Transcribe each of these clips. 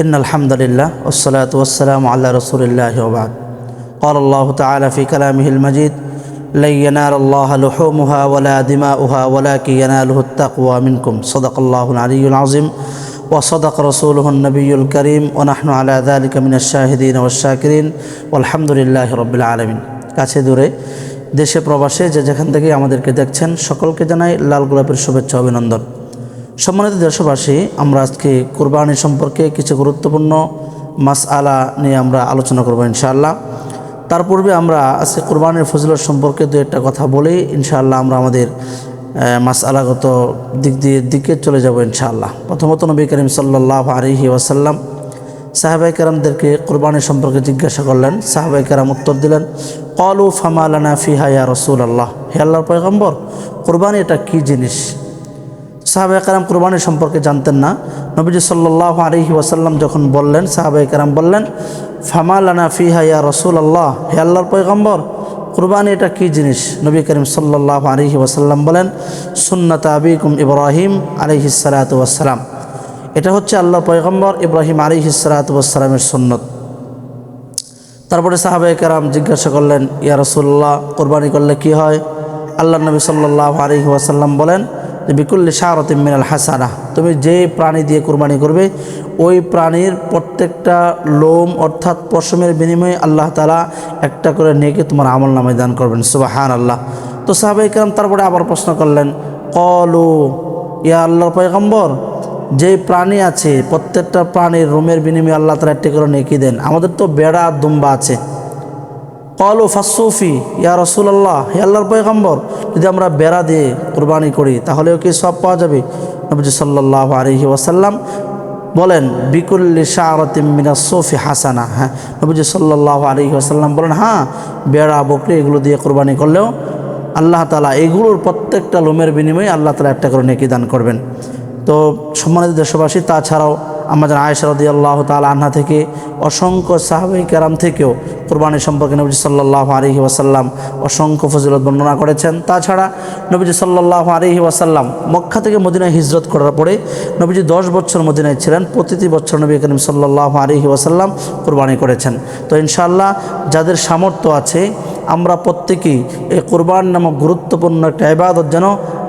إن الحمد لله والصلاة والسلام على رسول الله وبعد. قال الله تعالى في كلامه المجيد: لن ينال الله لحومها ولا دماؤها ولكن يناله التقوى منكم. صدق الله العلي العظيم وصدق رسوله النبي الكريم ونحن على ذلك من الشاهدين والشاكرين والحمد لله رب العالمين. কাছে দূরে দেশে প্রবাসে যে যেখান থেকে আমাদেরকে দেখছেন সকলকে জানাই লাল গোলাপের শুভেচ্ছা অভিনন্দন। সম্মানিত দেশবাসী, আমরা আজকে কুরবানি সম্পর্কে কিছু গুরুত্বপূর্ণ মাসআলা নিয়ে আমরা আলোচনা করব ইনশাআল্লাহ। তার পূর্বে আমরা আজকে কুরবানির ফজিলত সম্পর্কে দু একটা কথা বলে ইনশাআল্লাহ আমরা আমাদের মাসআলাগত দিকে চলে যাব ইনশাআল্লাহ। প্রথমত নবী করিম সাল্লাল্লাহু আলাইহি ওয়াসাল্লাম সাহাবায়ে কেরামদেরকে কুরবানি সম্পর্কে জিজ্ঞাসা করলেন। সাহাবায়ে কেরাম উত্তর দিলেন, ক্বালু ফামা লানা ফিহা ইয়া রাসূলুল্লাহ, হে আল্লাহর পয়গম্বর, কুরবানি এটা কী জিনিস? সাহাবায়ে কেরাম কুরবানি সম্পর্কে জানতেন না। নবীজি সাল্লাল্লাহু আলাইহি ওয়াসাল্লাম যখন বললেন, সাহাবায়ে কেরাম বললেন, ফামা লানা ফিহা ইয়া রাসূলুল্লাহ, হে আল্লাহর পয়গম্বর, কুরবানি এটা কী জিনিস? নবী করিম সাল্লাল্লাহু আলাইহি ওয়াসাল্লাম বলেন, সুন্নাত আবিকুম ইব্রাহিম আলাইহিস সালাতু ওয়াস সালাম, এটা হচ্ছে আল্লাহর পয়গম্বর ইব্রাহিম আলাইহিস সালাতু ওয়াস সালামের সুন্নত। তারপরে সাহাবায়ে কেরাম জিজ্ঞাসা করলেন, ইয়া রাসূলুল্লাহ, কুরবানি করলে কি হয়? আল্লাহর নবী সাল্লাল্লাহু আলাইহি ওয়াসাল্লাম বলেন যে বিকুল্লি শারাতিন মিনাল হাসানাহ, তুমি যে প্রাণী দিয়ে কুরবানি করবে ওই প্রাণীর প্রত্যেকটা লোম অর্থাৎ পশমের বিনিময়ে আল্লাহ তাআলা একটা করে নেকি তোমার আমলনামায় দান করবেন। সুবহানাল্লাহ। তো সাহাবায়ে কেরাম তারপরে আবার প্রশ্ন করলেন, ক্বালু ইয়া আল্লাহর পয়গম্বর, যে প্রাণী আছে প্রত্যেকটা প্রাণীর রোমের বিনিময়ে আল্লাহ তাআলা একটা করে নেকি দেন, আমাদের তো বেড়া দুম্বা আছে। ক্বালু ফাসসুফি ইয়া রাসূলুল্লাহ, হে আল্লাহর পয়গম্বর, যদি আমরা বেড়া দিয়ে কুরবানি করি তাহলেও কি সওয়াব পাওয়া যাবে? নবী সাল্লাল্লাহু আলাইহি ওয়াসাল্লাম বলেন, বিকুল্লি শারাতিন মিনাস সুফি হাসানা। হ্যাঁ, নবী সাল্লাল্লাহু আলাইহি ওয়াসাল্লাম বলেন, হ্যাঁ, বেড়া বকরি এগুলো দিয়ে কুরবানি করলেও আল্লাহ তাআলা এগুলোর প্রত্যেকটা লোমের বিনিময়ে আল্লাহ তাআলা একটা করে নেকি দান করবেন। তো সম্মানিত দেশবাসী, তাছাড়াও আমাদের আয়েশা রাদিয়াল্লাহু তাআলা আনহা থেকে অসংখ্য সাহাবায়ে কেরাম থেকেও কুরবানি সম্পর্কে নবী সাল্লাল্লাহু আলাইহি ওয়াসাল্লাম অসংখ্য ফজিলত বর্ণনা করেছেন। তাছাড়া নবী সাল্লাল্লাহু আলাইহি ওয়াসাল্লাম মক্কা থেকে মদিনায় হিজরত করার পরে নবীজি 10 বছর মদিনায় ছিলেন। প্রতিটি বছর নবী করিম সাল্লাল্লাহু আলাইহি ওয়াসাল্লাম কুরবানি করেছেন। তো ইনশাআল্লাহ যাদের সামর্থ্য আছে আমরা প্রত্যেকেই এই কুরবান নামক গুরুত্বপূর্ণ একটা ইবাদত যেন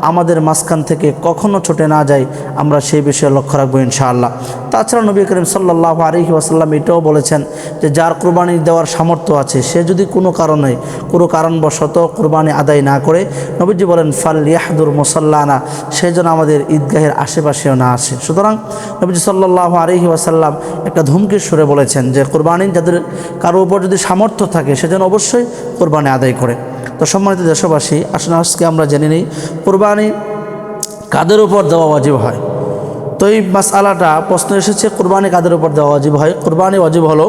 আমাদের মাঝখান থেকে কখনো ছুটে না যায়, আমরা সেই বিষয়ে লক্ষ্য রাখবো ইনশাআল্লাহ। তাছাড়া নবী করিম সাল্লাল্লাহু আলাইহি ওয়াসাল্লাম এটাও বলেছেন যে যার কুরবানি দেওয়ার সামর্থ্য আছে সে যদি কোনো কারণবশত কুরবানি আদায় না করে, নবীজি বলেন ফাল ইয়াহদুর মুসাল্লানা, সে যেন আমাদের ঈদগাহের আশেপাশেও না আসে। সুতরাং নবীজি সাল্লাল্লাহু আলাইহি ওয়াসাল্লাম একটা ধুমকির সুরে বলেছেন যে কুরবানি যাদের কারো উপর যদি সামর্থ্য থাকে সে যেন অবশ্যই কুরবানি আদায় করে। তো সম্মানিত দেশবাসী, আসলে আজকে আমরা জেনে নিই কুরবানি কাদের উপর দেওয়া ওয়াজিব হয়। তো এই মাসআলাটা প্রশ্ন এসেছে, কুরবানি কাদের উপর দেওয়া ওয়াজিব হয়? কুরবানি ওয়াজিব হলো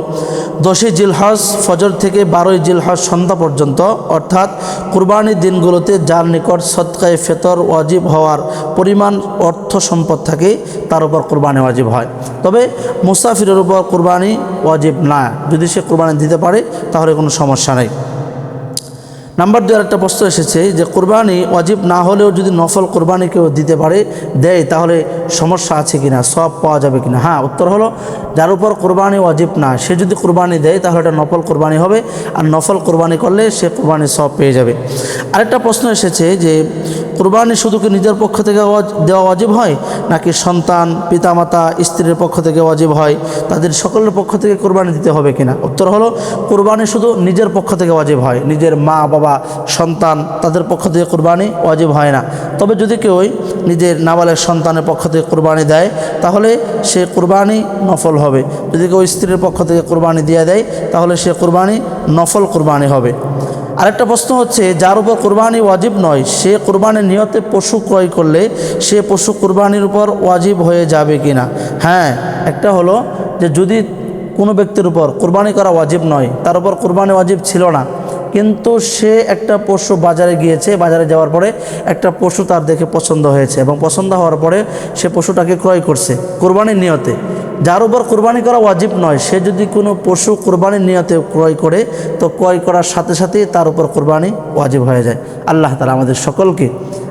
10ই জিলহজ ফজর থেকে 12ই জিলহজ সন্ধ্যা পর্যন্ত, অর্থাৎ কুরবানির দিনগুলোতে যার নিকট সদকায়ে ফিতর ওয়াজিব হওয়ার পরিমাণ অর্থ সম্পদ থাকে তার উপর কুরবানি ওয়াজিব হয়। তবে মুসাফিরের উপর কুরবানি ওয়াজিব না, যদি সে কুরবানি দিতে পারে তাহলে কোনো সমস্যা নেই। নাম্বার 2 একটা প্রশ্ন এসেছে যে কুরবানি ওয়াজিব না হলেও যদি নফল কুরবানি কেউ দিতে পারে দেয় তাহলে সমস্যা আছে কিনা, সওয়াব পাওয়া যাবে কিনা? হ্যাঁ, উত্তর হলো যার উপর কুরবানি ওয়াজিব না সে যদি কুরবানি দেয় তাহলে এটা নফল কুরবানি হবে, আর নফল কুরবানি করলে সে কুরবানির সওয়াব পেয়ে যাবে। আরেকটা প্রশ্ন এসেছে যে কুরবানি শুধু কি নিজের পক্ষ থেকে দেওয়া ওয়াজিব হয় নাকি সন্তান, পিতামাতা, স্ত্রীর পক্ষ থেকে ওয়াজিব হয়, তাদের সকলের পক্ষ থেকে কুরবানি দিতে হবে কিনা? উত্তর হলো কুরবানি শুধু নিজের পক্ষ থেকে ওয়াজিব হয়, নিজের মা বাবা, সন্তান তাদের পক্ষ থেকে কুরবানি ওয়াজিব হয় না। তবে যদি কেউ নিজের নাবালেগ সন্তানের পক্ষ থেকে কুরবানি দেয় তাহলে সে কুরবানি নফল হবে। যদি কেউ স্ত্রীর পক্ষ থেকে কুরবানি দিয়ে দেয় তাহলে সে কুরবানি নফল কুরবানি হবে। আরেকটা প্রশ্ন হচ্ছে, যার উপর কুরবানি ওয়াজিব নয় সে কুরবানির নিয়তে পশু ক্রয় করলে সে পশু কুরবানির উপর ওয়াজিব হয়ে যাবে কিনা? হ্যাঁ, একটা হলো যে যদি কোনো ব্যক্তির উপর কুরবানি করা ওয়াজিব নয়, তার উপর কুরবানি ওয়াজিব ছিল না, কিন্তু সে একটা পশু বাজারে গিয়েছে, বাজারে যাওয়ার পরে একটা পশু তার দেখে পছন্দ হয়েছে এবং পছন্দ হওয়ার পরে সে পশুটাকে ক্রয় করছে কুরবানির নিয়তে। যার উপর কুরবানি করা ওয়াজিব নয় সে যদি কোনো পশু কুরবানির নিয়তে ক্রয় করে তো ক্রয় করার সাথে সাথেই তার উপর কুরবানি ওয়াজিব হয়ে যায়। আল্লাহ তাআলা আমাদের সকলকে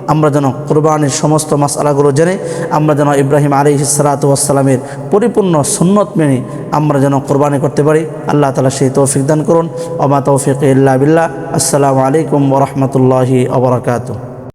আমরা যেন কোরবানির সমস্ত মাসআলাগুলো জেনে আমরা যেন ইব্রাহিম আলাইহিস সালাতু ওয়াস সালামের পরিপূর্ণ সুন্নত মেনে আমরা যেন কোরবানি করতে পারি। আল্লাহ তাআলা সেই তৌফিক দান করুন। ওয়া মা তৌফিক ইল্লা বিল্লাহ। আসসালামু আলাইকুম ওয়া রাহমাতুল্লাহি ওয়া বারাকাতুহু।